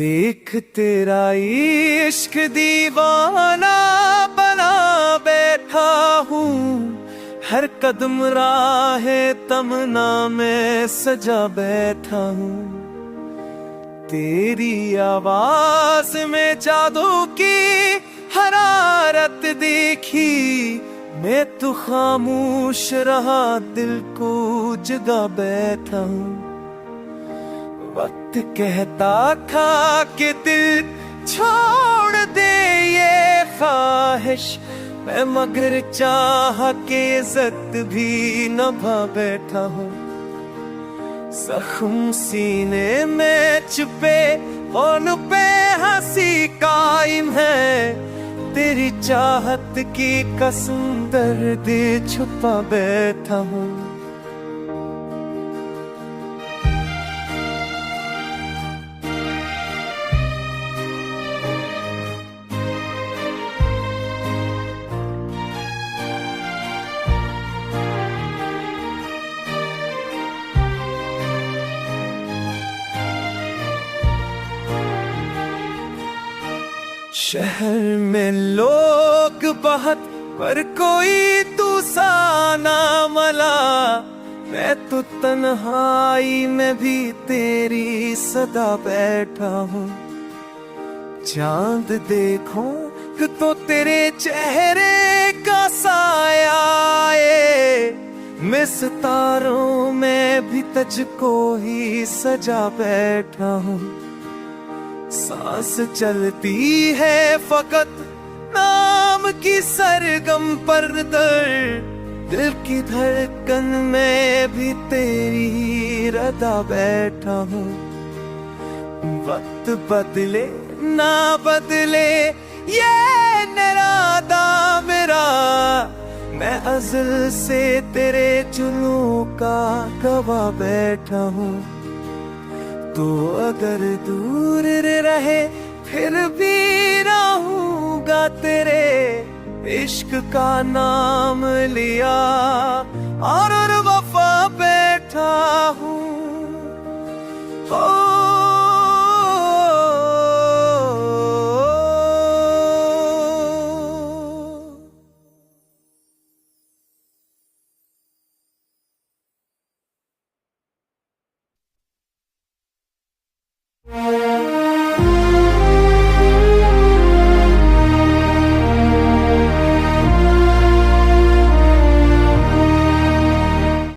देख तेरा इश्क दीवाना बना बैठा हूँ, हर कदम राहे तमन्ना में सजा बैठा हूँ। तेरी आवाज में जादू की हरारत देखी, मैं तो खामोश रहा दिल को जगा बैठा हूँ। वक्त कहता था कि दिल छोड़ दे ये ख्वाहिश, मैं मगर चाह के इज्जत भी निभा बैठा हूँ। जख्म सीने में छुपे होन पे हंसी कायम है, तेरी चाहत की कसम दर्द छुपा बैठा हूँ। शहर में लोग बहुत पर कोई तू सा ना मिला, मैं तो तन्हाई में भी तेरी सदा बैठा हूँ। चांद देखूं तो तेरे चेहरे का साया आए, मैं सितारों में भी तुझको ही सजा बैठा हूँ। सांस चलती है फकत नाम की सरगम पर दर्द, दिल की धड़कन में भी तेरी रदा बैठा हूँ। वक्त बदले ना बदले ये निरादा मेरा, मैं अज़ल से तेरे जुल्मों का गवाह बैठा हूँ। तो अगर दूर रहे फिर भी रहूंगा तेरे, इश्क का नाम लिया और वफा बैठा हूँ।